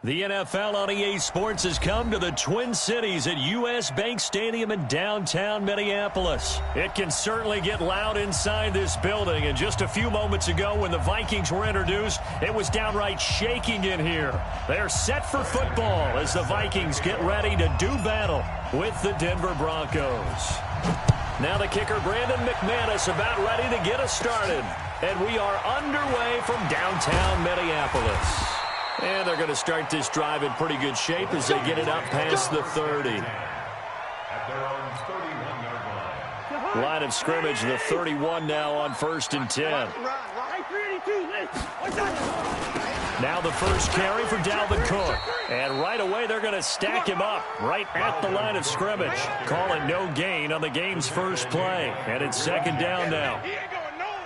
The NFL on EA Sports has come to the Twin Cities at U.S. Bank Stadium in downtown Minneapolis. It can certainly get loud inside this building, and just a few moments ago when the Vikings were introduced, it was downright shaking in here. They're set for football as the Vikings get ready to do battle with the Denver Broncos. Now the kicker, Brandon McManus, about ready to get us started. And we are underway from downtown Minneapolis. And they're going to start this drive in pretty good shape as they get it up past the 30. Line of scrimmage, the 31 now on 1st and 10. Now the first carry for Dalvin Cook. And right away they're going to stack him up right at the line of scrimmage. Call it no gain on the game's first play. And it's 2nd down now.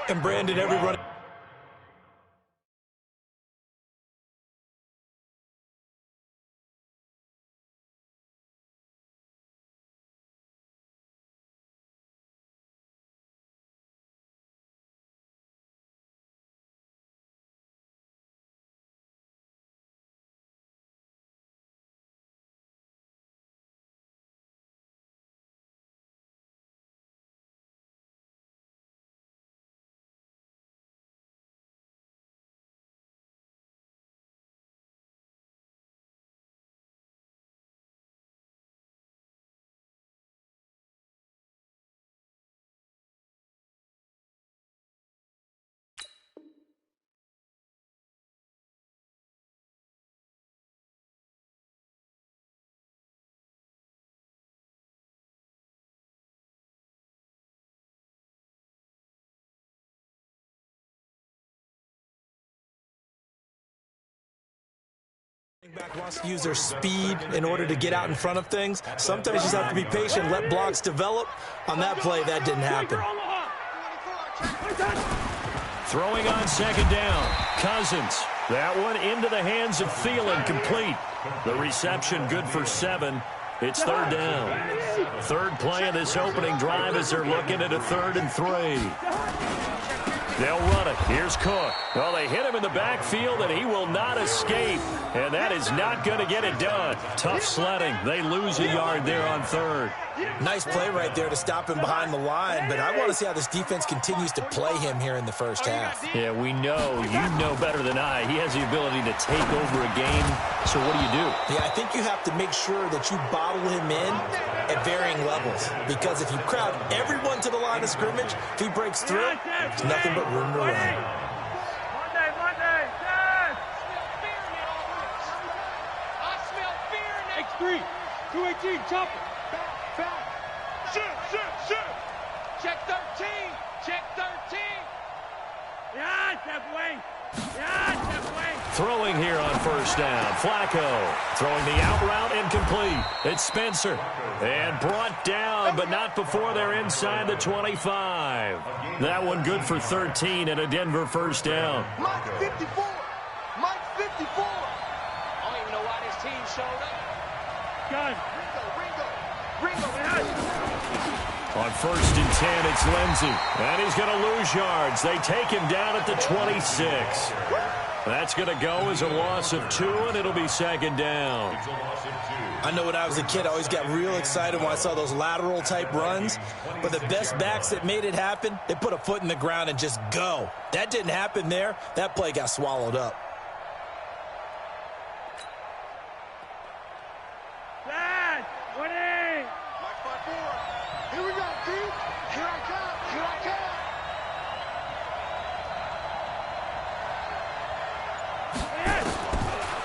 And Brandon, every run... Back wants to use their speed in order to get out in front of things. Sometimes you just have to be patient, let blocks develop. On that play, that didn't happen. Throwing on 2nd down, Cousins. That one into the hands of Thielen, complete. The reception good for 7. It's 3rd down. 3rd play of this opening drive as they're looking at a 3rd and 3. They'll run it. Here's Cook. Well, they hit him in the backfield, and he will not escape. And that is not going to get it done. Tough sledding. They lose a yard there on 3rd. Nice play right there to stop him behind the line, but I want to see how this defense continues to play him here in the first half. Yeah, we know. You know better than I. He has the ability to take over a game. So what do? Yeah, I think you have to make sure that you bottle him in at varying levels, because if you crowd everyone to the line of scrimmage, if he breaks through, there's nothing but room to run. X3, 218, chopper. Shoot. Check 13. Check 13. Yeah, step away. Throwing here on 1st down. Flacco throwing the out route incomplete. It's Spencer. And brought down, but not before they're inside the 25. That one good for 13 and a Denver 1st down. Mike 54. I don't even know why this team showed up. Gun. Ringo. On 1st and 10, it's Lindsey. And he's going to lose yards. They take him down at the 26. That's going to go as a loss of 2, and it'll be 2nd down. I know when I was a kid, I always got real excited when I saw those lateral-type runs. But the best backs that made it happen, they put a foot in the ground and just go. That didn't happen there. That play got swallowed up.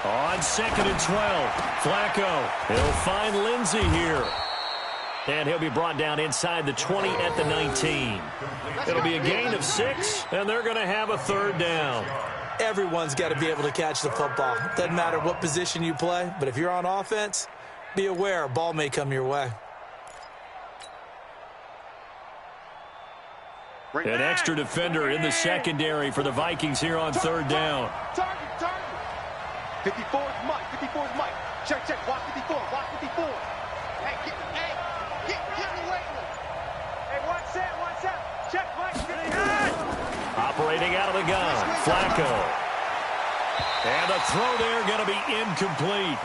On 2nd and 12, Flacco. He'll find Lindsey here. And he'll be brought down inside the 20 at the 19. It'll be a gain of 6, and they're going to have a 3rd down. Everyone's got to be able to catch the football. Doesn't matter what position you play, but if you're on offense, be aware a ball may come your way. An extra defender in the secondary for the Vikings here on 3rd down. Target. 54 is Mike. Check. Watch 54. Hey, get away with it. Hey, one set. Check, Mike. Operating out of the gun, Flacco. And the throw there going to be incomplete.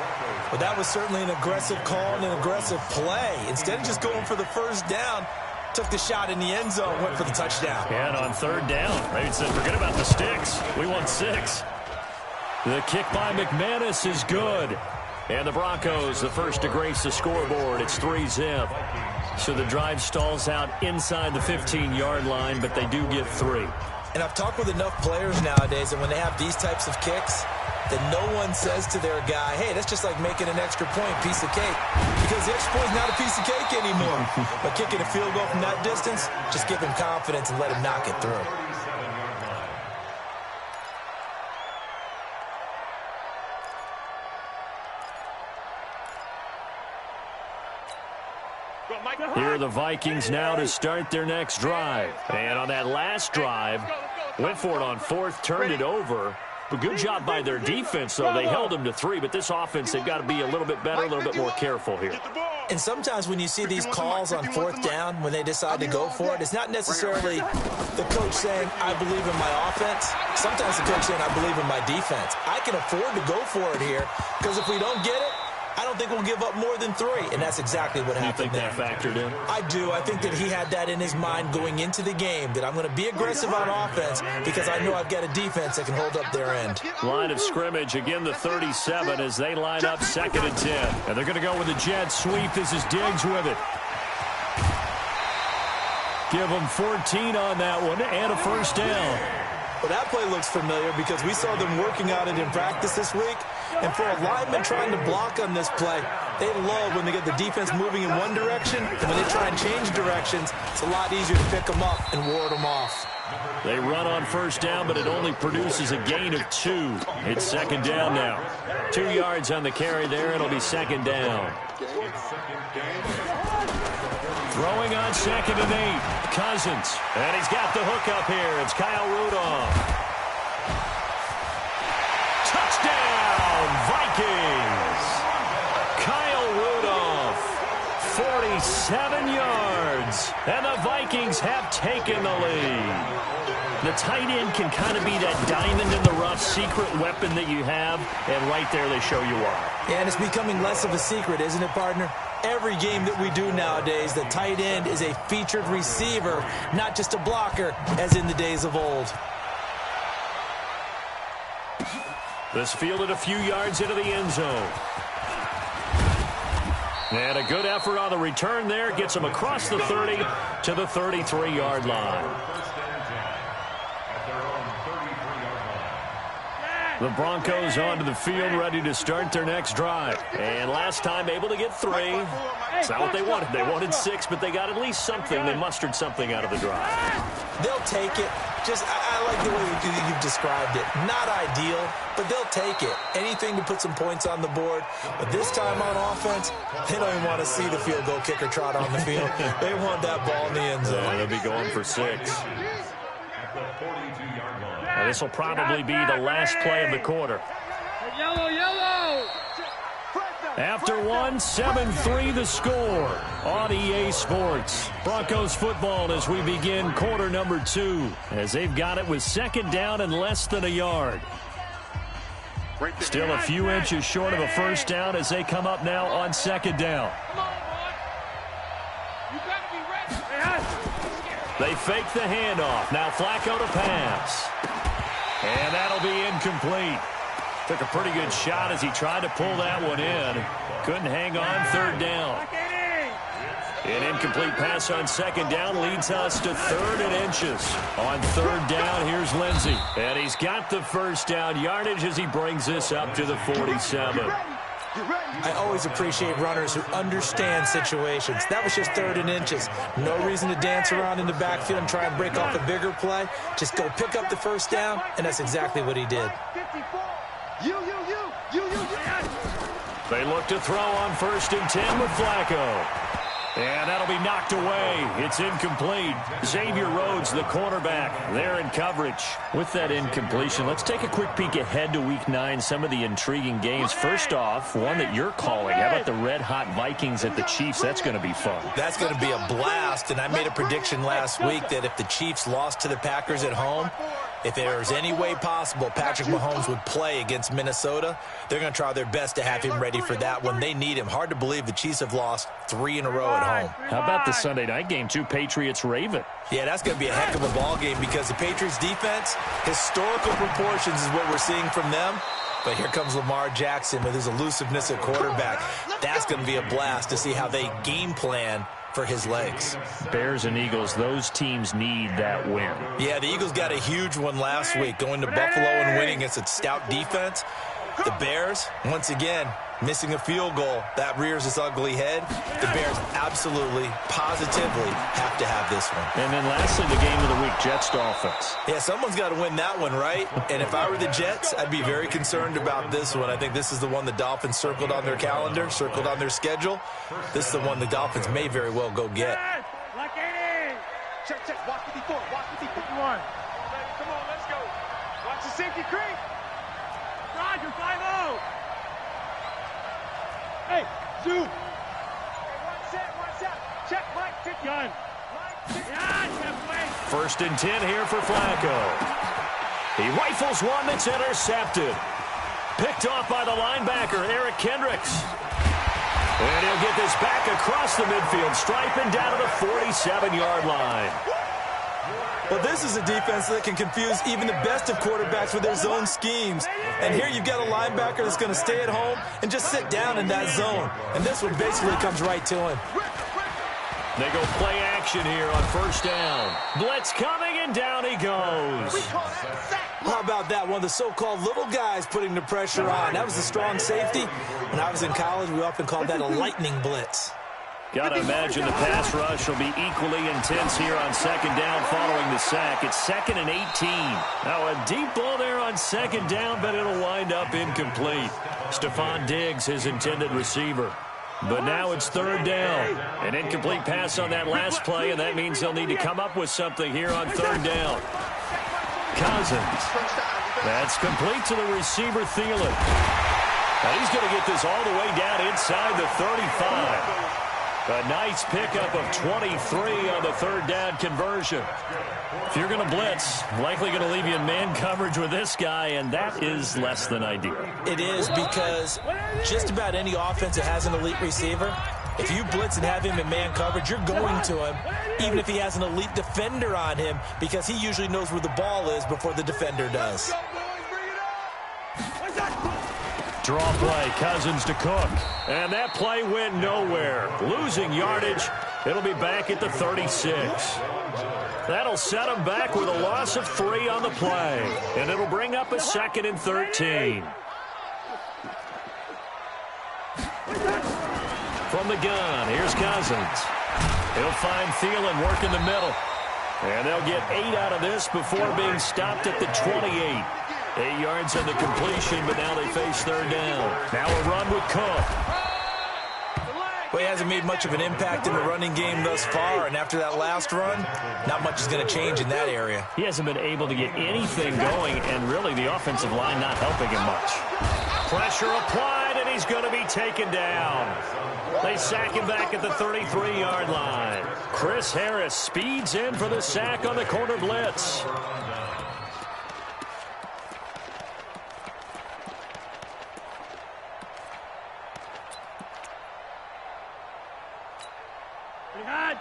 Well, that was certainly an aggressive call and an aggressive play. Instead of just going for the first down, took the shot in the end zone, went for the touchdown. And on third down, Ray said, forget about the sticks. We want 6. The kick by McManus is good. And the Broncos, the first to grace the scoreboard. It's 3-zip. So the drive stalls out inside the 15-yard line, but they do get 3. And I've talked with enough players nowadays, and when they have these types of kicks, that no one says to their guy, hey, that's just like making an extra point, piece of cake. Because the extra point is not a piece of cake anymore. But kicking a field goal from that distance, just give him confidence and let him knock it through. Here are the Vikings now to start their next drive. And on that last drive, went for it on 4th, turned it over. But good job by their defense, though. They held them to 3, but this offense, they've got to be a little bit better, a little bit more careful here. And sometimes when you see these calls on 4th down, when they decide to go for it, it's not necessarily the coach saying, I believe in my offense. Sometimes the coach saying, I believe in my defense. I can afford to go for it here, because if we don't get it, I don't think we'll give up more than 3, and that's exactly what happened there. You think that factored in? I do. I think that he had that in his mind going into the game, that I'm going to be aggressive on offense because I know I've got a defense that can hold up their end. Line of scrimmage, again the 37 as they line up 2nd and 10. And they're going to go with the jet sweep. This is Diggs with it. Give them 14 on that one and a first down. Well, that play looks familiar because we saw them working on it in practice this week. And for a lineman trying to block on this play, they love when they get the defense moving in one direction. And when they try and change directions, it's a lot easier to pick them up and ward them off. They run on first down, but it only produces a gain of 2. It's 2nd down now. 2 yards on the carry there. It'll be 2nd down. Throwing on 2nd and 8. Cousins. And he's got the hook up here. It's Kyle Rudolph. Touchdown, Vikings. Kyle Rudolph, 47 yards. And the Vikings have taken the lead. The tight end can kind of be that diamond in the rough secret weapon that you have, and right there they show you why. And it's becoming less of a secret, isn't it, partner? Every game that we do nowadays, the tight end is a featured receiver, not just a blocker, as in the days of old. This fielded a few yards into the end zone. And a good effort on the return there. Gets him across the 30 to the 33-yard line. The Broncos onto the field, ready to start their next drive. And last time able to get 3. It's not what they wanted. They wanted 6, but they got at least something. They mustered something out of the drive. They'll take it. I like the way you've described it. Not ideal, but they'll take it. Anything to put some points on the board. But this time on offense, they don't even want to see the field goal kicker trot on the field. They want that ball in the end zone. Yeah, they'll be going for 6. Now, this will probably be the last play of the quarter. Yellow, yellow. After 1, 7-3 the score on EA Sports. Broncos football as we begin quarter number 2, as they've got it with 2nd down and less than a yard. Still a few inches short of a first down as they come up now on 2nd down. They fake the handoff. Now Flacco to pass. And that'll be incomplete. Took a pretty good shot as he tried to pull that one in. Couldn't hang on 3rd down. An incomplete pass on 2nd down leads us to 3rd and inches. On 3rd down, here's Lindsey. And he's got the first down yardage as he brings this up to the 47. I always appreciate runners who understand situations. That was just 3rd and inches. No reason to dance around in the backfield and try and break off a bigger play. Just go pick up the first down, and that's exactly what he did. They look to throw on 1st and 10 with Flacco. And that'll be knocked away. It's incomplete. Xavier Rhodes, the cornerback, there in coverage. With that incompletion, let's take a quick peek ahead to Week 9, some of the intriguing games. First off, one that you're calling. How about the red-hot Vikings at the Chiefs? That's going to be fun. That's going to be a blast, and I made a prediction last week that if the Chiefs lost to the Packers at home, If there's any way possible Patrick Mahomes would play against Minnesota, they're going to try their best to have him ready for that when they need him. Hard to believe the Chiefs have lost 3 in a row at home. How about the Sunday night game, too? Patriots-Ravens. Yeah, that's going to be a heck of a ball game because the Patriots defense, historical proportions is what we're seeing from them. But here comes Lamar Jackson with his elusiveness at quarterback. That's going to be a blast to see how they game plan for his legs. Bears and Eagles, those teams need that win. Yeah, the Eagles got a huge one last week, going to Buffalo and winning against a stout defense. The Bears, once again, missing a field goal. That rears its ugly head. The Bears absolutely, positively have to have this one. And then lastly, the game of the week, Jets-Dolphins. Yeah, someone's got to win that one, right? And if I were the Jets, I'd be very concerned about this one. I think this is the one the Dolphins circled on their calendar, circled on their schedule. This is the one the Dolphins may very well go get. Check, watch the D4, watch the D4. Come on, let's go. Watch the safety creep. Roger, 5-0. Hey, Zoo. One set. Check, Mike, 50. Gun. First and 10 here for Flacco. He rifles one that's intercepted. Picked off by the linebacker, Eric Kendricks. And he'll get this back across the midfield stripe and down to the 47-yard line. Well, this is a defense that can confuse even the best of quarterbacks with their zone schemes. And here you've got a linebacker that's going to stay at home and just sit down in that zone. And this one basically comes right to him. They go play action here on first down. Blitz coming, and down he goes. How about that? One of the so-called little guys putting the pressure on. That was a strong safety. When I was in college, we often called that a lightning blitz. Got to imagine the pass rush will be equally intense here on second down following the sack. It's 2nd and 18. Now a deep ball there on second down, but it'll wind up incomplete. Stephon Diggs, his intended receiver. But now it's 3rd down. An incomplete pass on that last play, and that means they'll need to come up with something here on 3rd down. Cousins. That's complete to the receiver, Thielen. Now he's going to get this all the way down inside the 35. A nice pickup of 23 on the 3rd down conversion. If you're going to blitz, likely going to leave you in man coverage with this guy, and that is less than ideal. It is, because just about any offense that has an elite receiver, if you blitz and have him in man coverage, you're going to him, even if he has an elite defender on him, because he usually knows where the ball is before the defender does. Draw play, Cousins to Cook. And that play went nowhere. Losing yardage. It'll be back at the 36. That'll set them back with a loss of 3 on the play. And it'll bring up a 2nd and 13. From the gun, here's Cousins. He'll find Thielen working the middle. And they'll get 8 out of this before being stopped at the 28. 8 yards on the completion, but now they face 3rd down. Now a run with Cook. Well, he hasn't made much of an impact in the running game thus far, and after that last run, not much is going to change in that area. He hasn't been able to get anything going, and really the offensive line not helping him much. Pressure applied, and he's going to be taken down. They sack him back at the 33-yard line. Chris Harris speeds in for the sack on the corner blitz.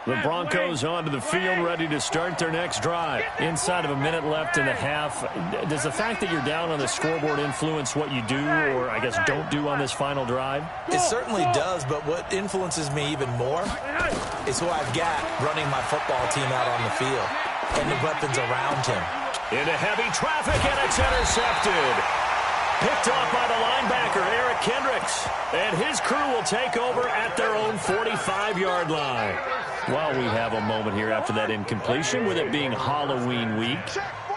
The Broncos onto the field, ready to start their next drive. Inside of a minute left in the half, does the fact that you're down on the scoreboard influence what you do, or I guess don't do on this final drive? It certainly does, but what influences me even more is who I've got running my football team out on the field and the weapons around him. Into heavy traffic, and it's intercepted. Picked off by the linebacker, Eric Kendricks. And his crew will take over at their own 45-yard line. Well, we have a moment here after that incompletion, with it being Halloween week.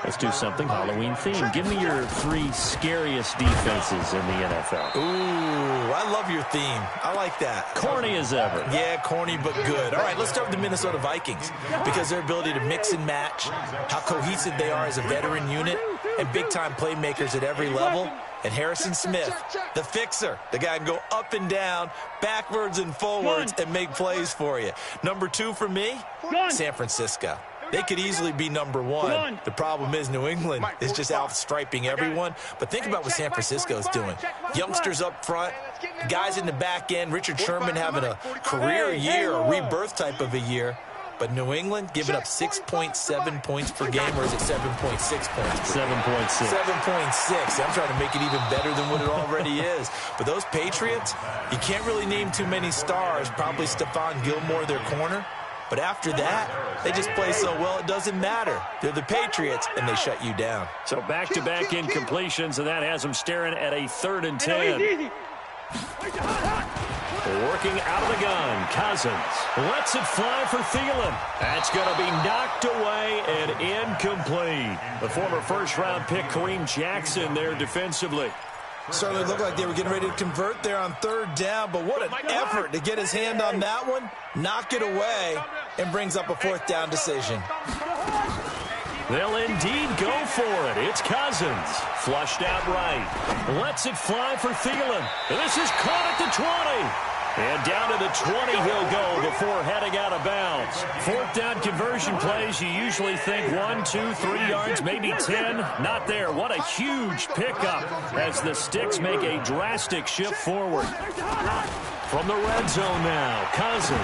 Let's do something Halloween-themed. Give me your 3 scariest defenses in the NFL. Ooh, I love your theme. I like that. Corny as ever. Yeah, corny but good. All right, let's start with the Minnesota Vikings, because their ability to mix and match, how cohesive they are as a veteran unit, and big-time playmakers at every level. And Harrison Smith, the fixer, the guy can go up and down, backwards and forwards, and make plays for you. Number 2 for me, San Francisco. They could easily be number one. The problem is New England is just outstriping everyone. But think about what San Francisco is doing. Youngsters up front, guys in the back end, Richard Sherman having a career year, a rebirth type of a year. But New England giving up 6.7 points per game, or is it 7.6 points? 7.6. 7.6. I'm trying to make it even better than what it already is. But those Patriots, you can't really name too many stars. Probably Stephon Gilmore, their corner. But after that, they just play so well it doesn't matter. They're the Patriots, and they shut you down. So back-to-back incompletions, and that has them staring at a 3rd and 10. Working out of the gun, Cousins lets it fly for Thielen. That's going to be knocked away and incomplete. The former first-round pick, Kareem Jackson, there defensively. Certainly looked like they were getting ready to convert there on 3rd down, but what an effort to get his hand on that one, knock it away, and brings up a 4th down decision. They'll indeed go for it. It's Cousins. Flushed out right. Lets it fly for Thielen. And this is caught at the 20. And down to the 20 he'll go before heading out of bounds. 4th down conversion plays, you usually think 1, 2, 3 yards, maybe 10. Not there. What a huge pickup as the Sticks make a drastic shift forward. From the red zone now, Cousins.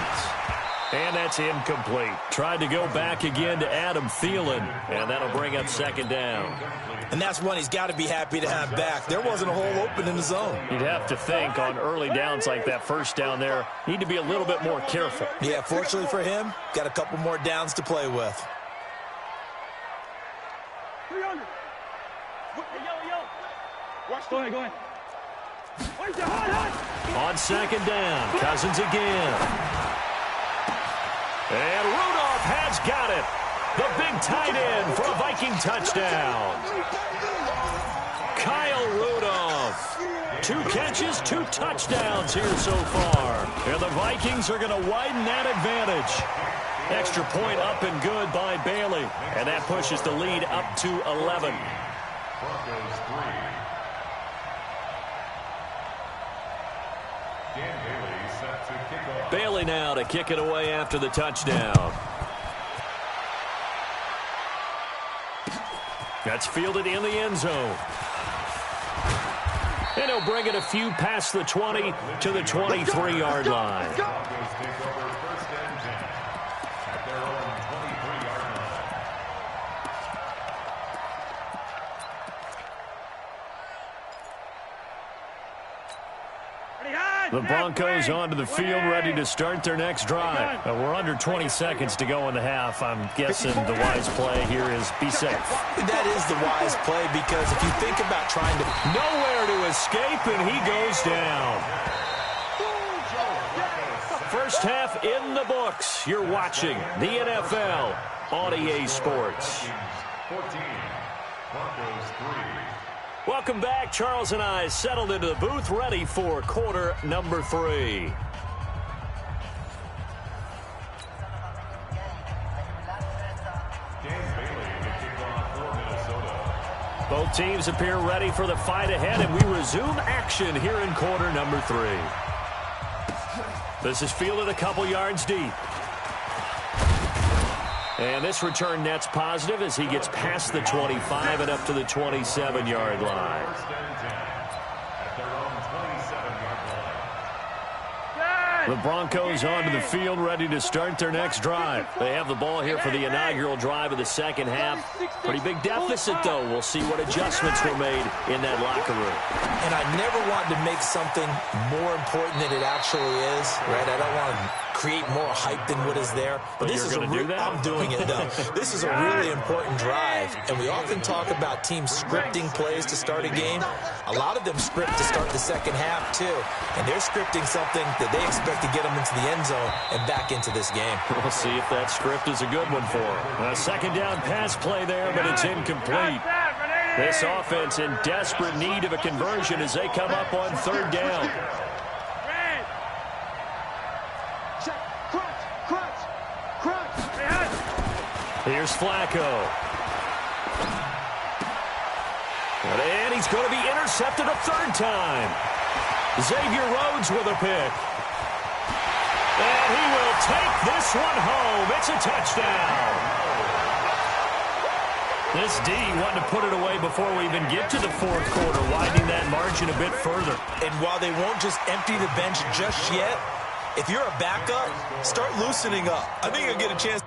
And that's incomplete. Tried to go back again to Adam Thielen, and that'll bring up 2nd down. And that's one he's got to be happy to have back. There wasn't a hole open in the zone. You'd have to think on early downs like that 1st down there, need to be a little bit more careful. Yeah, fortunately for him, got a couple more downs to play with. 300. Watch, go ahead. On 2nd down, Cousins again. And Rudolph has got it. The big tight end for a Viking touchdown. Kyle Rudolph. 2 catches, 2 touchdowns here so far. And the Vikings are going to widen that advantage. Extra point up and good by Bailey. And that pushes the lead up to 11. Bailey now to kick it away after the touchdown. That's fielded in the end zone. And he'll bring it a few past the 20 to the 23-yard line. The Broncos onto the field, ready to start their next drive. We're under 20 seconds to go in the half. I'm guessing the wise play here is be safe. That is the wise play, because if you think about trying to... Nowhere to escape, and he goes down. First half in the books. You're watching the NFL on EA Sports. 14, Broncos 3. Welcome back. Charles and I settled into the booth, ready for quarter number 3. Both teams appear ready for the fight ahead, and we resume action here in quarter number 3. This is fielded a couple yards deep. And this return net's positive as he gets past the 25 and up to the 27-yard line. The Broncos onto the field, ready to start their next drive. They have the ball here for the inaugural drive of the second half. Pretty big deficit, though. We'll see what adjustments were made in that locker room. And I never want to make something more important than it actually is, right? I don't want to create more hype than what is there. But this is I'm doing it, though. This is a really important drive. And we often talk about teams scripting plays to start a game. A lot of them script to start the second half, too. And they're scripting something that they expect to get them into the end zone and back into this game. We'll see if that script is a good one for them. A second down pass play there, but it's incomplete. This offense in desperate need of a conversion as they come up on 3rd down. Here's Flacco. And he's going to be intercepted a 3rd time. Xavier Rhodes with a pick. And he will take this one home. It's a touchdown. This D wanted to put it away before we even get to the fourth quarter, widening that margin a bit further. And while they won't just empty the bench just yet, if you're a backup, start loosening up. I think you'll get a chance.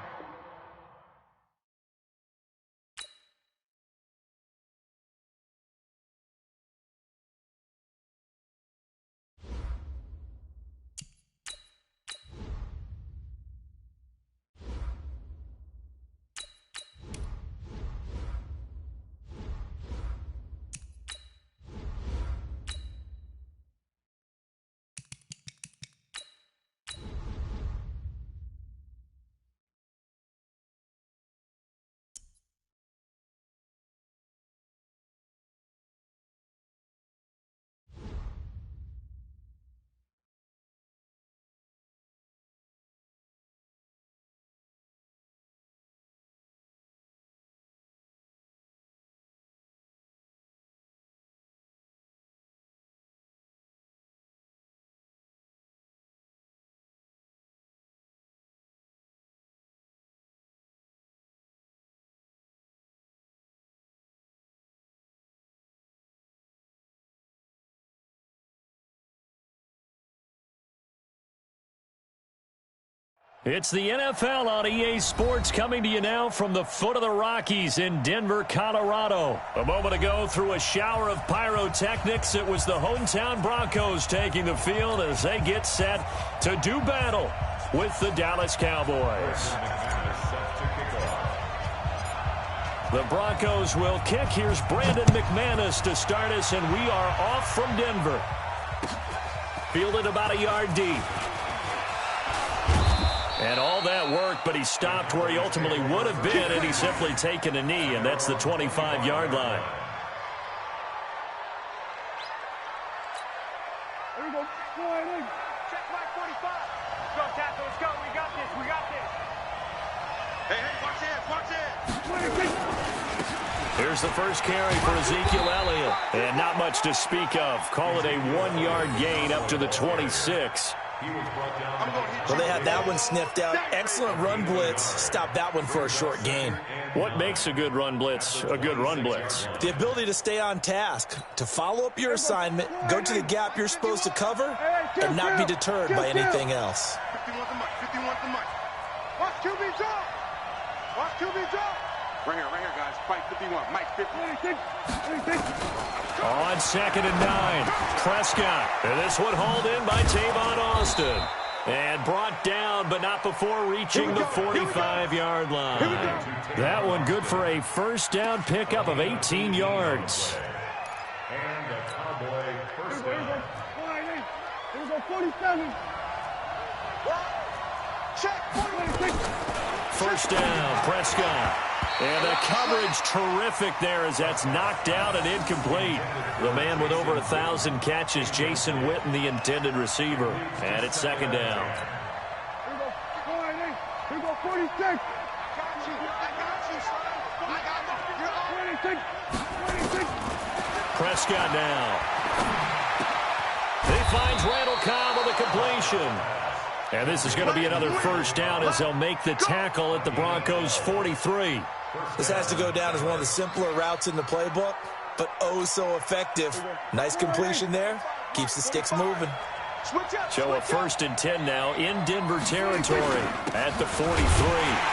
It's the NFL on EA Sports coming to you now from the foot of the Rockies in Denver, Colorado. A moment ago, through a shower of pyrotechnics, it was the hometown Broncos taking the field as they get set to do battle with the Dallas Cowboys. The Broncos will kick. Here's Brandon McManus to start us, and we are off from Denver. Fielded about a yard deep. And all that work, but he stopped where he ultimately would have been, and he's simply taken a knee, and that's the 25-yard line. There we go. Go ahead in. Check flag 45. Go, tackle. Let's go. We got this. We got this. Hey, watch it. Watch it. Here's the first carry for Ezekiel Elliott. And not much to speak of. Call it a 1-yard gain up to the 26. Well, they had that one sniffed out. Excellent run blitz. Stop that one for a short gain. What makes a good run blitz a good run blitz? The ability to stay on task, to follow up your assignment, go to the gap you're supposed to cover, and not be deterred by anything else. 51 to Mike. Watch QB drop. Watch QB drop. Right here, guys. Fight 51. Mike, 50. On 2nd and 9, Prescott. And this one hauled in by Tavon Austin. And brought down, but not before reaching the 45-yard line. That one good for a first down pickup of 18 yards. And the Cowboy first down. Here we go, 47. Check. First down, Prescott. And the coverage terrific there as that's knocked out and incomplete. The man with over 1,000 catches, Jason Witten, the intended receiver. And it's second down. Here we go, 46. I got you, son. 26. Prescott now. He finds Randall Cobb with a completion. And this is going to be another first down as they'll make the tackle at the Broncos' 43. This has to go down as one of the simpler routes in the playbook, but oh so effective. Nice completion there. Keeps the sticks moving. So a 1st and 10 now in Denver territory at the 43.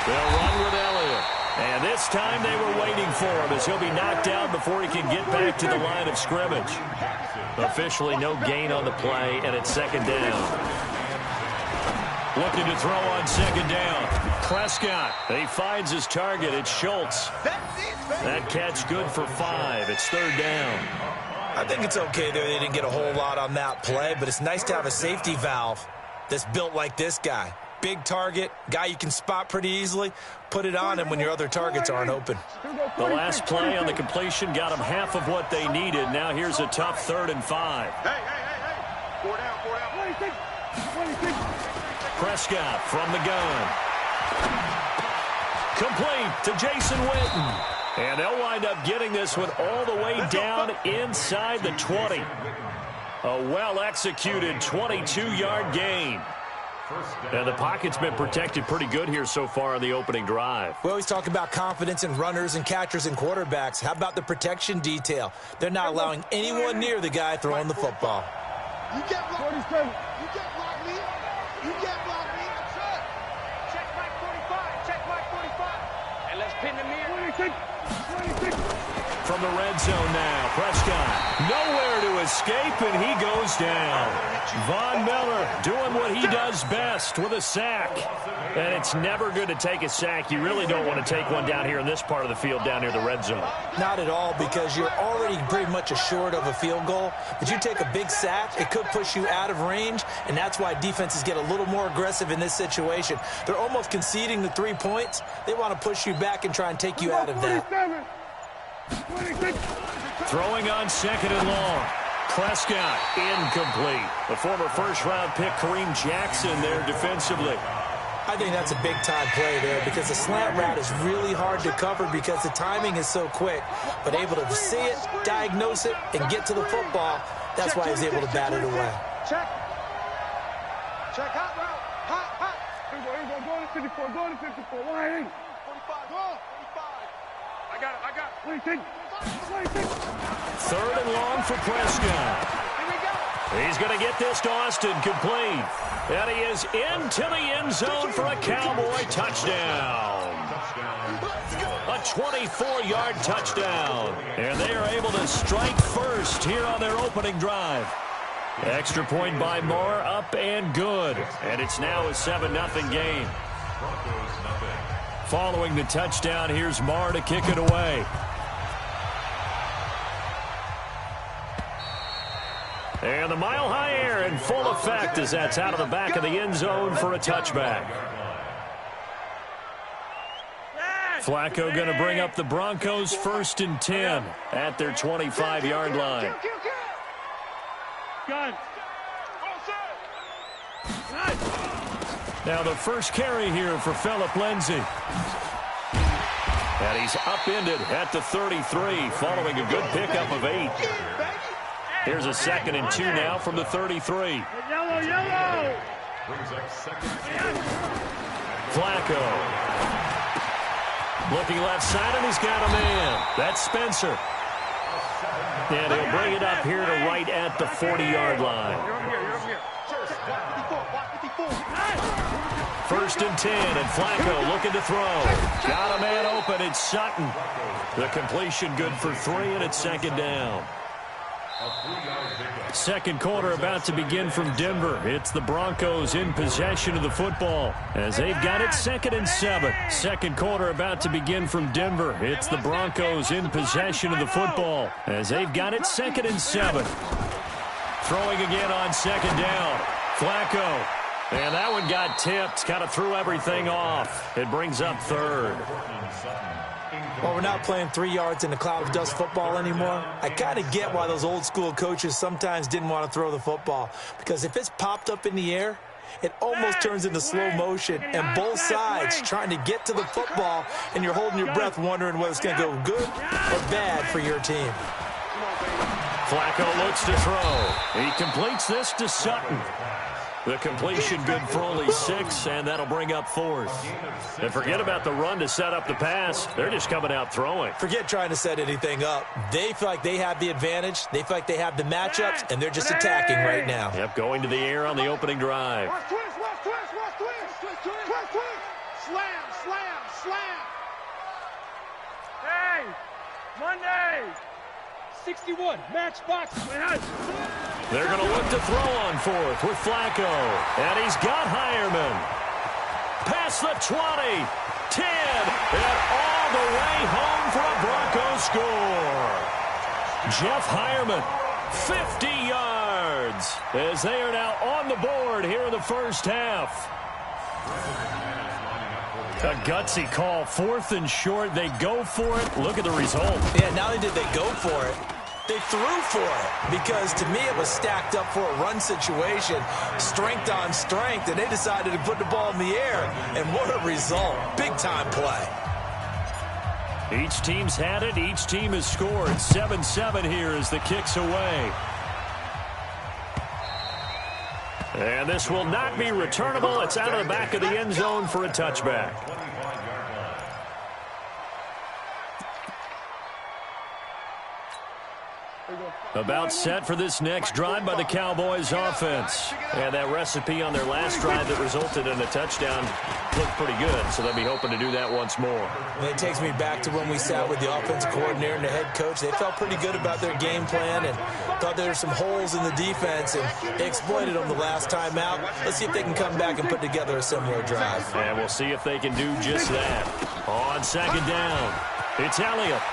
They'll run with Elliott. And this time they were waiting for him as he'll be knocked out before he can get back to the line of scrimmage. Officially no gain on the play, and it's second down. Looking to throw on second down. Prescott, he finds his target. It's Schultz. That catch good for 5. It's third down. I think it's okay there. They didn't get a whole lot on that play, but it's nice to have a safety valve that's built like this guy. Big target, guy you can spot pretty easily. Put it on him when your other targets aren't open. The last play on the completion got them half of what they needed. Now here's a tough 3rd and 5. Hey. 4 down. 26. Prescott from the gun. Complete to Jason Witten. And they'll wind up getting this one all the way down inside the 20. A well-executed 22-yard gain. And the pocket's been protected pretty good here so far on the opening drive. We always talk about confidence in runners and catchers and quarterbacks. How about the protection detail? They're not allowing anyone near the guy throwing the football. You can't block me. You can't block me. You can't block me. Check Mike 45. Check Mike 45. And let's pin the mirror. 26. From the red zone now, Prescott nowhere to escape, and he goes down. Von Miller doing what he does best with a sack. And it's never good to take a sack. You really don't want to take one down here in this part of the field down near the red zone. Not at all, because you're already pretty much assured of a field goal. But you take a big sack, it could push you out of range, and that's why defenses get a little more aggressive in this situation. They're almost conceding the 3 points. They want to push you back and try and take you out of that. 26. Throwing on second and long. Prescott incomplete. The former first-round pick Kareem Jackson there defensively. I think that's a big-time play there because the slant route is really hard to cover because the timing is so quick. But able to see it, diagnose it, and get to the football, that's why he was able to bat it away. Check. Check hot route. Hot. Here we go. Go to 54. Go to 54. 180. 45. Go. 45. I got it. 26. Third and long for Prescott. Here we go. He's going to get this to Austin complete. And he is into the end zone for a Cowboy touchdown. A 24-yard touchdown. And they are able to strike first here on their opening drive. Extra point by Moore, up and good. And it's now a 7-0 game. Following the touchdown, here's Moore to kick it away. And the mile-high air in full effect as that's out of the back of the end zone for a touchback. Flacco going to bring up the Broncos 1st and 10 at their 25-yard line. Now the first carry here for Phillip Lindsay. And he's upended at the 33 following a good pickup of 8. Here's a 2nd and 2 now from the 33. Yellow. Flacco. Looking left side, and he's got a man. That's Spencer. And he'll bring it up here to right at the 40-yard line. 1st and 10, and Flacco looking to throw. Got a man open. It's Sutton. The completion good for 3, and it's 2nd down. Second quarter about to begin from Denver. It's the Broncos in possession of the football as they've got it 2nd and 7. Second quarter about to begin from Denver. It's the Broncos in possession of the football as they've got it 2nd and 7. Throwing again on 2nd down. Flacco. And that one got tipped. Kind of threw everything off. It brings up 3rd. Well, we're not playing 3 yards in a cloud of dust football anymore. I kind of get why those old school coaches sometimes didn't want to throw the football. Because if it's popped up in the air, it almost turns into slow motion. And both sides trying to get to the football, and you're holding your breath wondering whether it's going to go good or bad for your team. Flacco looks to throw. He completes this to Sutton. The completion good for only 6, and that'll bring up 4th. And forget about the run to set up the pass. They're just coming out throwing. Forget trying to set anything up. They feel like they have the advantage. They feel like they have the matchups, and they're just attacking right now. Yep, going to the air on the opening drive. Watch twist. Slam. Hey, Monday. 61, matchbox. They're going to look to throw on 4th with Flacco. And he's got Hireman. Past the 20, 10, and all the way home for a Broncos score. Jeff Hireman, 50 yards, as they are now on the board here in the first half. A gutsy call, 4th and short. They go for it. Look at the result. Yeah, not only did they go for it, they threw for it, because to me it was stacked up for a run situation, strength on strength, and they decided to put the ball in the air, and what a result. Big-time play. Each team's had it. Each team has scored. 7-7 here as the kick's away. And this will not be returnable. It's out of the back of the end zone for a touchback. About set for this next drive by the Cowboys offense. And that recipe on their last drive that resulted in a touchdown looked pretty good, so they'll be hoping to do that once more. And it takes me back to when we sat with the offensive coordinator and the head coach. They felt pretty good about their game plan and thought there were some holes in the defense, and they exploited them the last time out. Let's see if they can come back and put together a similar drive. And we'll see if they can do just that. On second down, it's Elliott.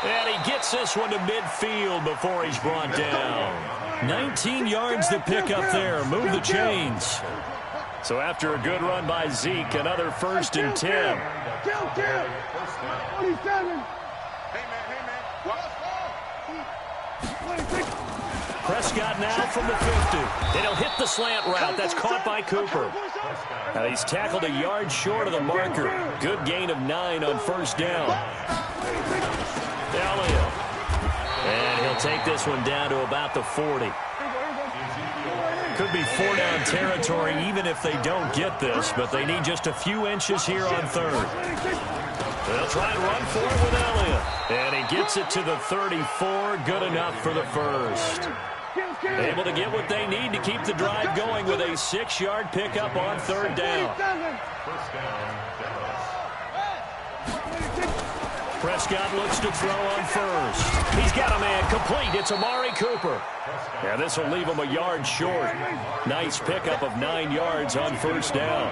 And he gets this one to midfield before he's brought down. 19 yards to pick up there. Move the chains. So after a good run by Zeke, another 1st and 10. Prescott now from the 50. And he'll hit the slant route. That's caught by Cooper. Now he's tackled a yard short of the marker. Good gain of 9 on 1st down. Elliott. And he'll take this one down to about the 40. Could be 4-down territory even if they don't get this, but they need just a few inches here on 3rd. They'll try and run for it with Elliott. And he gets it to the 34. Good enough for the 1st. Able to get what they need to keep the drive going with a 6-yard pickup on 3rd down. Prescott looks to throw on 1st. He's got a man complete. It's Amari Cooper. Yeah, this will leave him a yard short. Nice pickup of 9 yards on 1st down.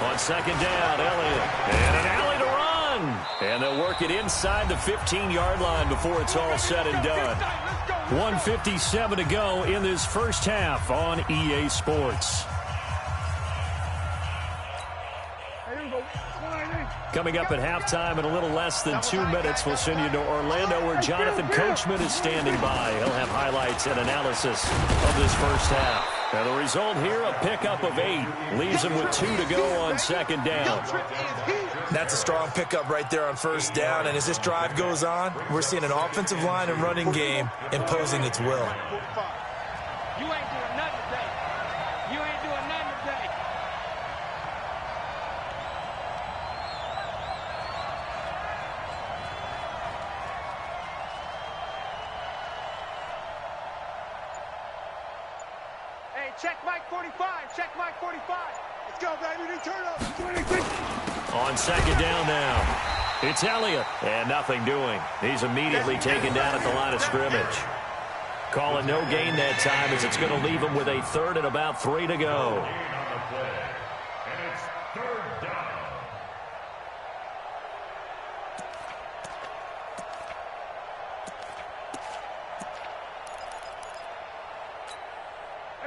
On 2nd down, Elliott. And an alley to run. And they'll work it inside the 15-yard line before it's all said and done. 1:57 to go in this first half on EA Sports. Coming up at halftime in a little less than 2 minutes, we'll send you to Orlando where Jonathan Coachman is standing by. He'll have highlights and analysis of this first half. Now the result here, a pickup of 8. Leaves him with 2 to go on 2nd down. That's a strong pickup right there on 1st down, and as this drive goes on, we're seeing an offensive line and running game imposing its will. You ain't doing nothing today. You ain't doing nothing today. Hey, check Mike 45. Check Mike 45. Let's go, baby. Return up. On 2nd down now, it's Elliott. And nothing doing. He's immediately taken down at the line of scrimmage. Calling no gain that time as it's going to leave him with a 3rd and about 3 to go.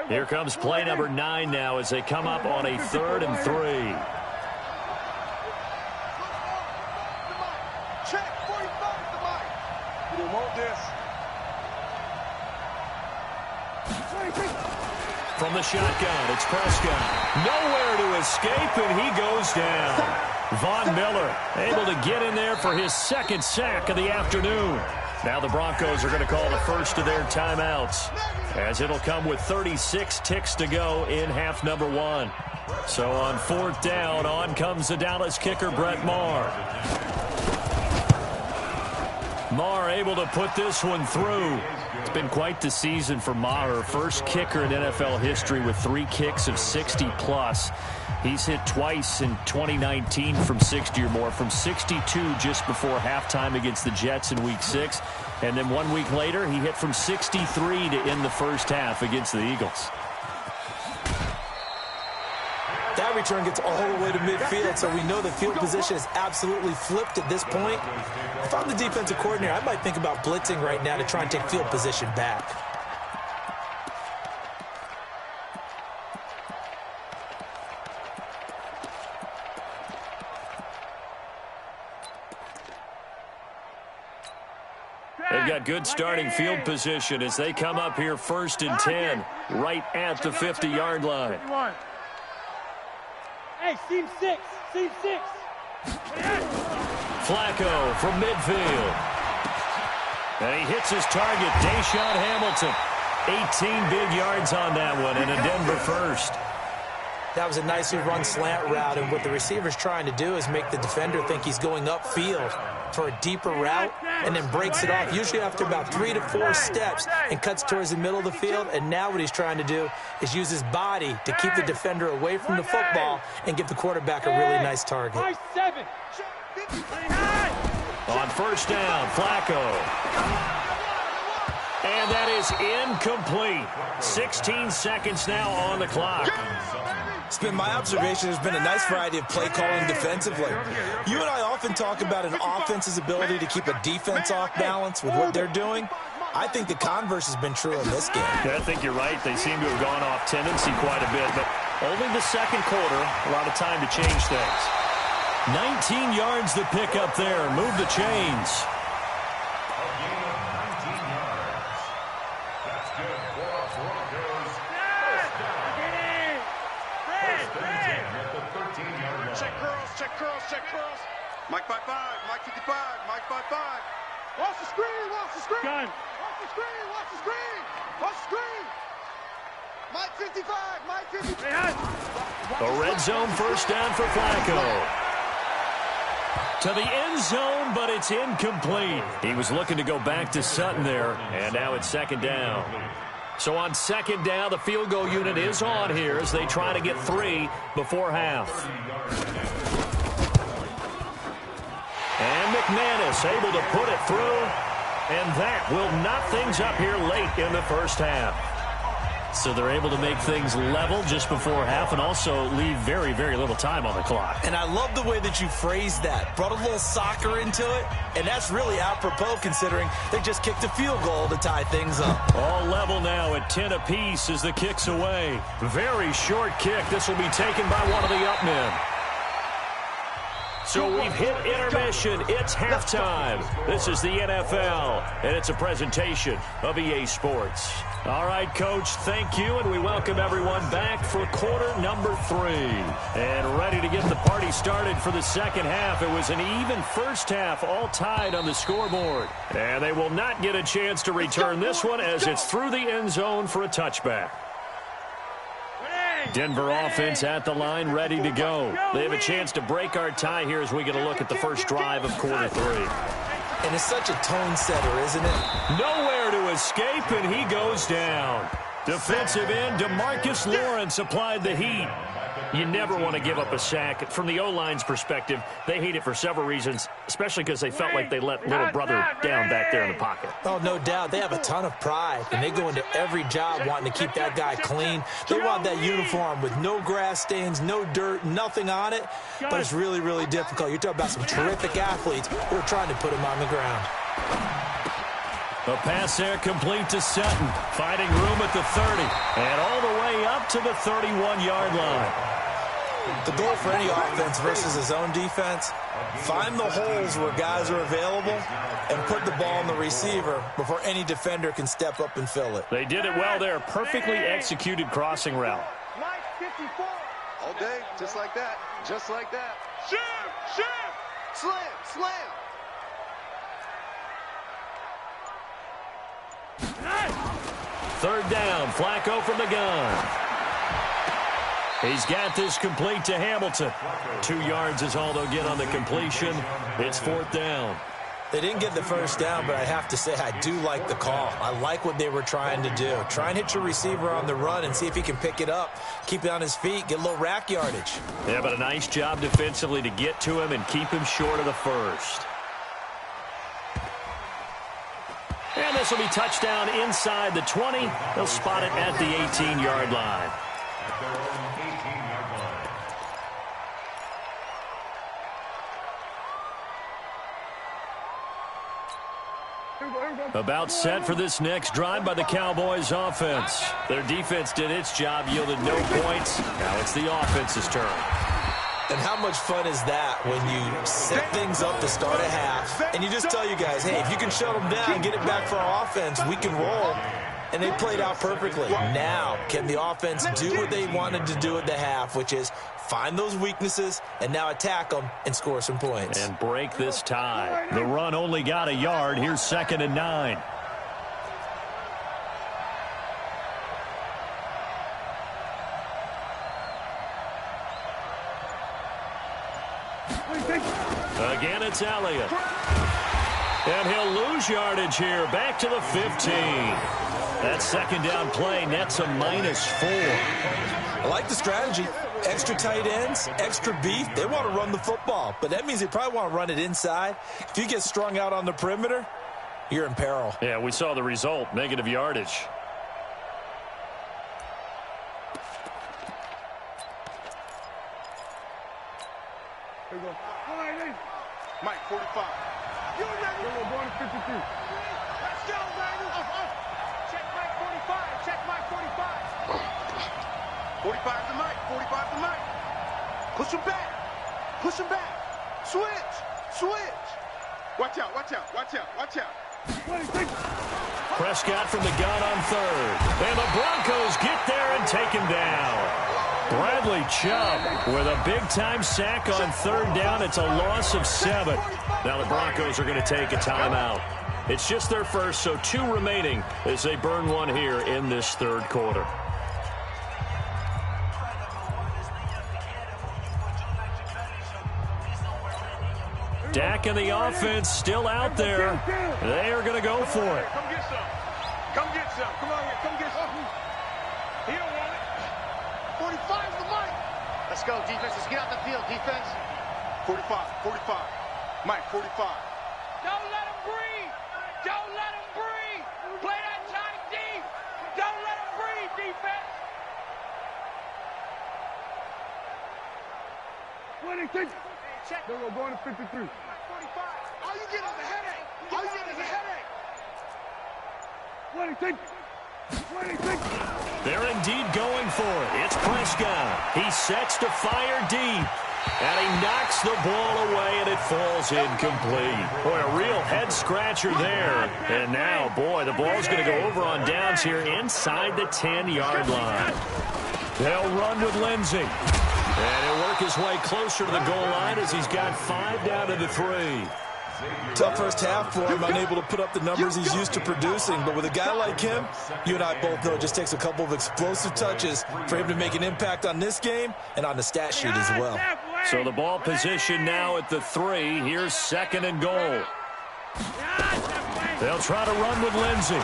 Here comes play number 9 now as they come up on a 3rd and 3. Check 45 to Mike. You want this? From the shotgun, it's Prescott. Nowhere to escape, and he goes down. Von Miller able to get in there for his 2nd sack of the afternoon. Now the Broncos are going to call the first of their timeouts, as it'll come with 36 ticks to go in half number 1. So on 4th down, on comes the Dallas kicker, Brett Maher. Maher able to put this one through. It's been quite the season for Maher. First kicker in NFL history with 3 kicks of 60-plus. He's hit twice in 2019 from 60 or more, from 62 just before halftime against the Jets in Week 6. And then 1 week later, he hit from 63 to end the first half against the Eagles. That return gets all the way to midfield, so we know the field position is absolutely flipped at this point. If I'm the defensive coordinator, I might think about blitzing right now to try and take field position back. They've got good starting field position as they come up here 1st and 10, right at the 50-yard line. Hey, seam 6. Seam 6. Flacco from midfield. And he hits his target, Deshaun Hamilton. 18 big yards on that one, and a Denver first. That was a nicely run slant route, and what the receiver's trying to do is make the defender think he's going upfield for a deeper route and then breaks it off, usually after about 3 to 4 steps, and cuts towards the middle of the field. And now what he's trying to do is use his body to keep the defender away from the football and give the quarterback a really nice target. On first down, Flacco. And that is incomplete. 16 seconds now on the clock. It's been my observation there's been a nice variety of play calling defensively. You and I often talk about an offense's ability to keep a defense off balance with what they're doing. I think the converse has been true in this game. Yeah, I think you're right. They seem to have gone off tendency quite a bit, but only the second quarter, a lot of time to change things. 19 yards to pick up there. Move the chains. Check curls. Mike 5-5, Mike 55, Mike 5-5. Watch the screen, watch the screen. Gun. Watch the screen, watch the screen. Watch the screen. Mike 55, Mike 55. A red zone first down for Flacco. To the end zone, but it's incomplete. He was looking to go back to Sutton there, and now it's second down. So on second down, the field goal unit is on here as they try to get 3 before half. And McManus able to put it through, and that will knot things up here late in the first half. So they're able to make things level just before half and also leave very, very little time on the clock. And I love the way that you phrased that. Brought a little soccer into it, and that's really apropos considering they just kicked a field goal to tie things up. All level now at 10 apiece as the kick's away. Very short kick. This will be taken by one of the up men. So we've hit intermission. It's halftime. This is the NFL, and it's a presentation of EA Sports. All right, Coach, thank you, and we welcome everyone back for quarter number 3. And ready to get the party started for the second half. It was an even first half, all tied on the scoreboard. And they will not get a chance to return this one as it's through the end zone for a touchback. Denver offense at the line, ready to go. They have a chance to break our tie here as we get a look at the first drive of quarter 3. And it's such a tone setter, isn't it? Nowhere to escape, and he goes down. Defensive end, DeMarcus Lawrence applied the heat. You never want to give up a sack. From the O-line's perspective, they hate it for several reasons, especially because they felt like they let little brother down back there in the pocket. Oh, no doubt. They have a ton of pride, and they go into every job wanting to keep that guy clean. They want that uniform with no grass stains, no dirt, nothing on it, but it's really, really difficult. You're talking about some terrific athletes who are trying to put him on the ground. The pass there complete to Sutton, finding room at the 30, and all the way up to the 31-yard line. The goal for any offense versus his own defense, find the holes where guys are available and put the ball in the receiver before any defender can step up and fill it. They did it well there. Perfectly executed crossing route. All day, just like that. Just like that. Shoot! Shoot! Slam! Slam! Third down, Flacco from the gun. He's got this complete to Hamilton. 2 yards is all they'll get on the completion. It's fourth down. They didn't get the first down, but I have to say I do like the call. I like what they were trying to do. Try and hit your receiver on the run and see if he can pick it up. Keep it on his feet, get a little rack yardage. Yeah, but a nice job defensively to get to him and keep him short of the first. And this will be touchdown inside the 20. They'll spot it at the 18-yard line. About set for this next drive by the Cowboys offense. Their defense did its job, yielded no points. Now it's the offense's turn. And how much fun is that when you set things up to start a half and you just tell you guys, hey, if you can shut them down and get it back for our offense, we can roll. And they played out perfectly. Now, can the offense do what they wanted to do at the half, which is find those weaknesses and now attack them and score some points. And break this tie. The run only got a yard. Here's 2nd and 9. Again, it's Elliott. And he'll lose yardage here. Back to the 15. That second down play nets a -4. I like the strategy. Extra tight ends, extra beef. They want to run the football, but that means they probably want to run it inside. If you get strung out on the perimeter, you're in peril. Yeah, we saw the result, negative yardage. Here we go. Mike, 45. We're going to 53. Let's go, baby. Check Mike, 45. Check Mike, 45. 45 to Mike. 45 to Mike. Push him back. Push him back. Switch. Switch. Watch out, watch out, watch out, watch out. Prescott from the gun on third. And the Broncos get there and take him down. Bradley Chubb with a big-time sack on third down. It's a loss of 7. Now the Broncos are going to take a timeout. It's just their first, so 2 remaining as they burn one here in this third quarter. Dak and the offense still out there. They are going to go for it. Come get some. Come get some. Come on here. Come get some. He don't want it. 45's the Mike. Let's go, defense. Let's get out the field, defense. 45. 45. Mike, 45. Don't let him breathe. Don't let him breathe. Play that tight deep. Don't let him breathe, defense. 26. Check. We're going to 53. 45. All you get is a headache. All you get is a headache. 26. 26. They're indeed going for it. It's Prescott. He sets to fire deep. And he knocks the ball away, and it falls incomplete. Boy, a real head-scratcher there. And now, boy, the ball's going to go over on downs here inside the 10-yard line. They'll run with Lindsey. And he'll work his way closer to the goal line as he's got 5 down to the 3. Tough first half for him, unable to put up the numbers he's used to producing. But with a guy like him, you and I both know it just takes a couple of explosive touches for him to make an impact on this game and on the stat sheet as well. So the ball position now at the 3. Here's 2nd and goal. They'll try to run with Lindsey.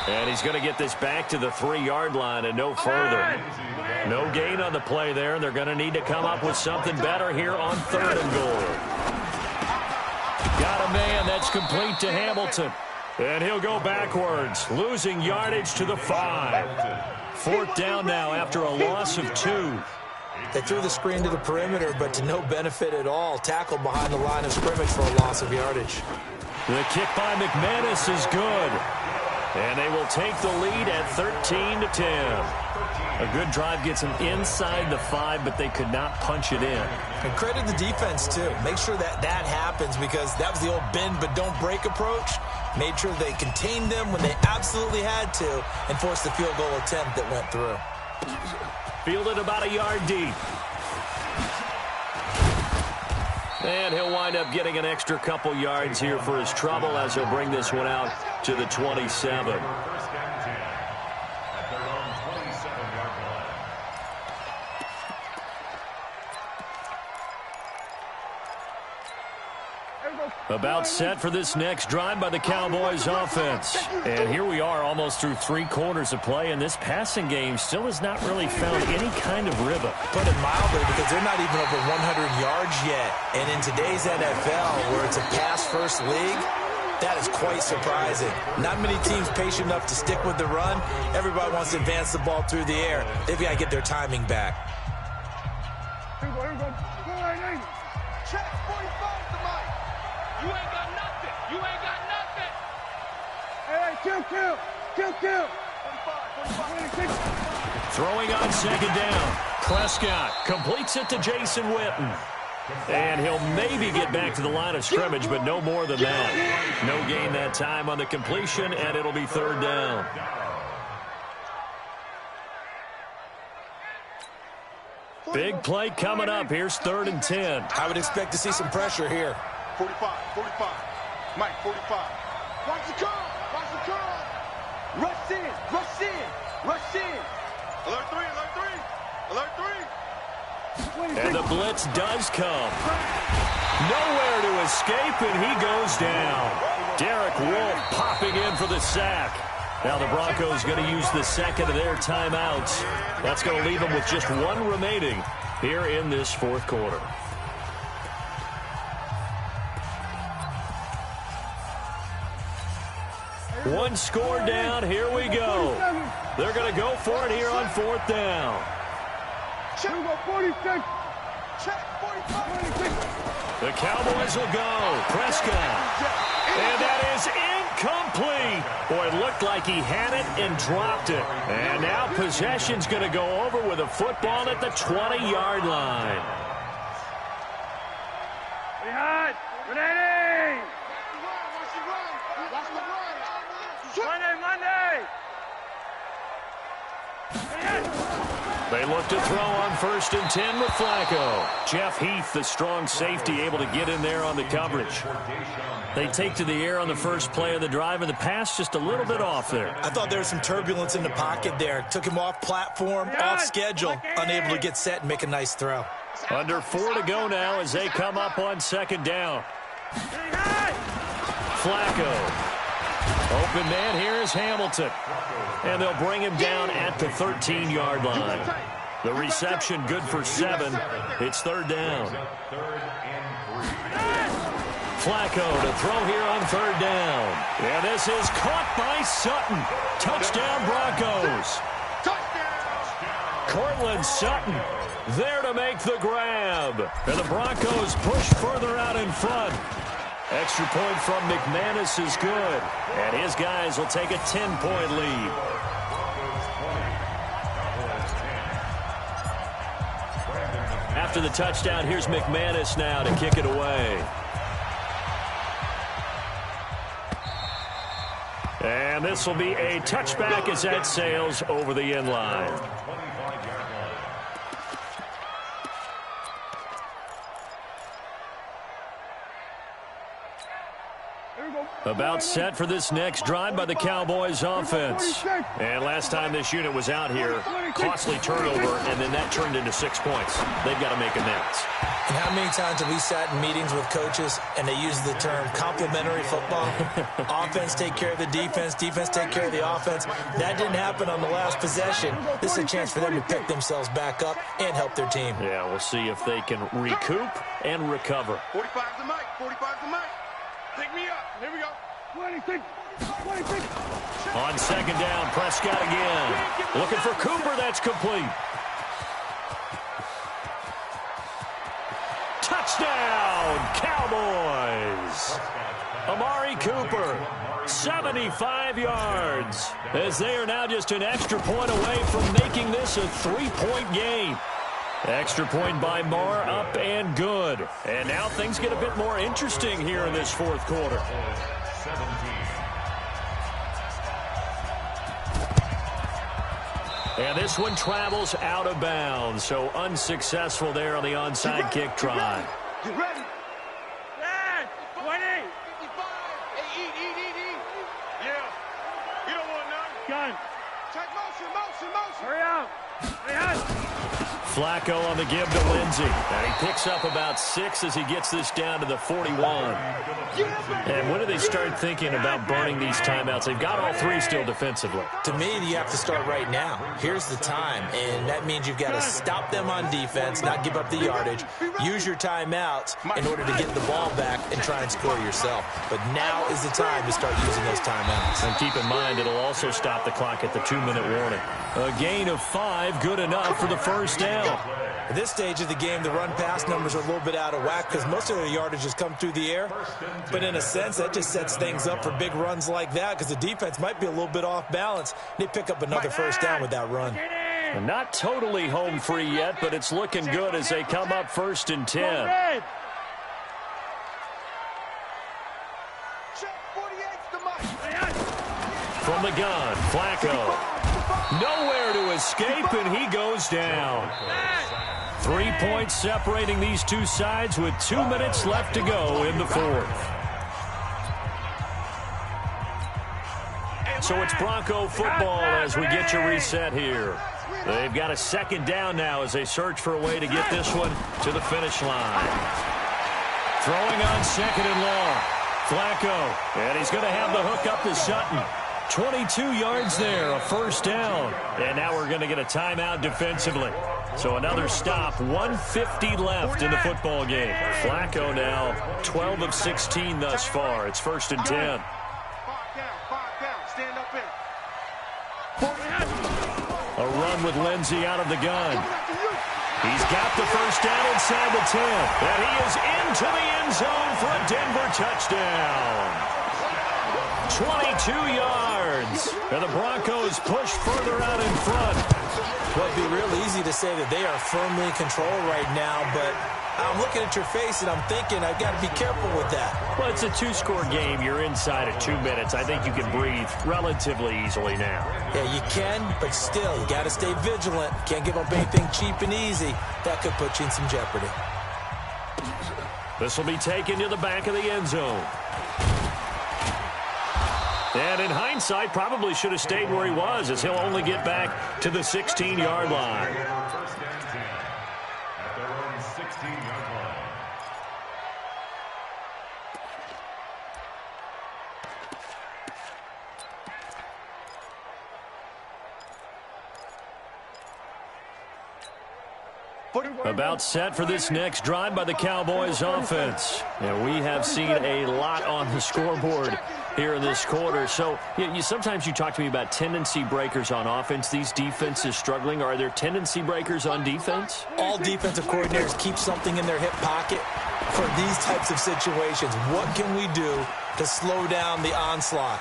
And he's going to get this back to the 3-yard line and no further. No gain on the play there. They're going to need to come up with something better here on 3rd and goal. Got a man that's complete to Hamilton. And he'll go backwards, losing yardage to the 5. 4th down now after a loss of 2. They threw the screen to the perimeter, but to no benefit at all. Tackled behind the line of scrimmage for a loss of yardage. The kick by McManus is good. And they will take the lead at 13-10. A good drive gets them inside the 5, but they could not punch it in. And credit the defense, too. Make sure that happens, because that was the old bend but don't break approach. Made sure they contained them when they absolutely had to and forced the field goal attempt that went through. Fielded about a yard deep. And he'll wind up getting an extra couple yards here for his trouble as he'll bring this one out to the 27. About set for this next drive by the Cowboys offense. And here we are almost through 3 quarters of play, and this passing game still has not really found any kind of rhythm. Put it mildly, because they're not even over 100 yards yet. And in today's NFL, where it's a pass-first league, that is quite surprising. Not many teams patient enough to stick with the run. Everybody wants to advance the ball through the air. They've got to get their timing back. Here we go. Check 45 to Mike. You ain't got nothing. You ain't got nothing. Hey, kill. 45. 26. Throwing on 2nd down. Prescott completes it to Jason Witten. And he'll maybe get back to the line of scrimmage, but no more than that. No gain that time on the completion, and it'll be 3rd down. Big play coming up. Here's 3rd and 10. I would expect to see some pressure here. 45. Mike, 45. Watch the curl. Rush in. Alert 3. And the blitz does come. Nowhere to escape, and he goes down. Derek Wolfe popping in for the sack. Now the Broncos going to use the second of their timeouts. That's going to leave them with just one remaining here in this fourth quarter. One score down. Here we go. They're going to go for it here on fourth down. The Cowboys will go. Prescott. And that is incomplete. Boy, it looked like he had it and dropped it. And now possession's going to go over with a football at the 20-yard line. Behind. Grenade. Monday. They look to throw on 1st and 10 with Flacco. Jeff Heath, the strong safety, able to get in there on the coverage. They take to the air on the first play of the drive, and the pass just a little bit off there. I thought there was some turbulence in the pocket there. Took him off platform, off schedule, unable to get set and make a nice throw. Under 4 to go now as they come up on 2nd down. Flacco. Open man here is Hamilton. And they'll bring him down at the 13-yard line. The reception good for 7. It's 3rd down. Flacco to throw here on 3rd down. And this is caught by Sutton. Touchdown Broncos. Cortland Sutton there to make the grab. And the Broncos push further out in front. Extra point from McManus is good. And his guys will take a 10-point lead. After the touchdown, here's McManus now to kick it away. And this will be a touchback as that sails over the end line. About set for this next drive by the Cowboys offense. And last time this unit was out here, costly turnover, and then that turned into 6 points. They've got to make amends. And how many times have we sat in meetings with coaches and they use the term complementary football? Offense take care of the defense, defense take care of the offense. That didn't happen on the last possession. This is a chance for them to pick themselves back up and help their team. Yeah, we'll see if they can recoup and recover. 45's the mic. 45's the mic. Pick me up. Here we go. 26. On 2nd down, Prescott again. Looking for Cooper. That's complete. Touchdown, Cowboys. Amari Cooper, 75 yards. As they are now just an extra point away from making this a 3-point game. Extra point by Marr, up and good. And now things get a bit more interesting here in this fourth quarter. And this one travels out of bounds, so unsuccessful there on the onside kick try. You ready? 20. 55. Hey, eat. Yeah. You don't want none. Gun. Check motion. Hurry up. Flacco on the give to Lindsey. And he picks up about 6 as he gets this down to the 41. And when do they start thinking about burning these timeouts? They've got all 3 still defensively. To me, you have to start right now. Here's the time, and that means you've got to stop them on defense, not give up the yardage, use your timeouts in order to get the ball back and try and score yourself. But now is the time to start using those timeouts. And keep in mind, it'll also stop the clock at the 2-minute warning. A gain of 5, good enough for the first down. At this stage of the game, the run-pass numbers are a little bit out of whack because most of the yardage has come through the air. But in a sense, that just sets things up for big runs like that because the defense might be a little bit off balance. They pick up another first down with that run. Not totally home free yet, but it's looking good as they come up 1st and 10. From the gun, Flacco. Nowhere to escape, and he goes down. 3 points separating these two sides with 2 minutes left to go in the fourth. So it's Bronco football as we get you reset here. They've got a second down now as they search for a way to get this one to the finish line. Throwing on second and long. Flacco, and he's going to have the hook up to Sutton. 22 yards there, a first down. And now we're going to get a timeout defensively. So another stop, 1:50 left in the football game. Flacco now 12 of 16 thus far. It's 1st and 10. 5 down, stand up in. A run with Lindsey out of the gun. He's got the first down inside the 10. And he is into the end zone for a Denver touchdown. 22 yards. And the Broncos push further out in front. Well, it'd be real easy to say that they are firmly in control right now, but I'm looking at your face and I'm thinking I've got to be careful with that. Well, it's a 2-score game. You're inside of 2 minutes. I think you can breathe relatively easily now. Yeah, you can, but still, you got to stay vigilant. Can't give up anything cheap and easy. That could put you in some jeopardy. This will be taken to the back of the end zone. And in hindsight, probably should have stayed where he was, as he'll only get back to the 16-yard line. About set for this next drive by the Cowboys offense. And we have seen a lot on the scoreboard here in this quarter. So sometimes you talk to me about tendency breakers on offense. These defenses struggling. Are there tendency breakers on defense? All defensive coordinators keep something in their hip pocket for these types of situations. What can we do to slow down the onslaught?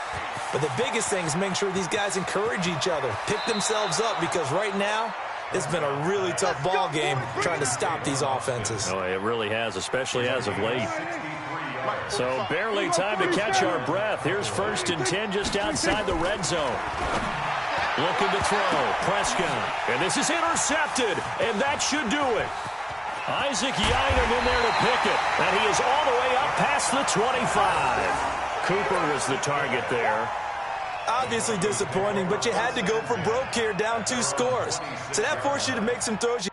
But the biggest thing is making sure these guys encourage each other, pick themselves up, because right now, it's been a really tough ball game trying to stop these offenses. Oh, it really has, especially as of late. So barely time to catch our breath. Here's 1st and 10 just outside the red zone. Looking to throw. Prescott. And this is intercepted. And that should do it. Isaac Yiadom in there to pick it. And he is all the way up past the 25. Cooper was the target there. Obviously disappointing, but you had to go for broke here, down 2 scores. So that forced you to make some throws.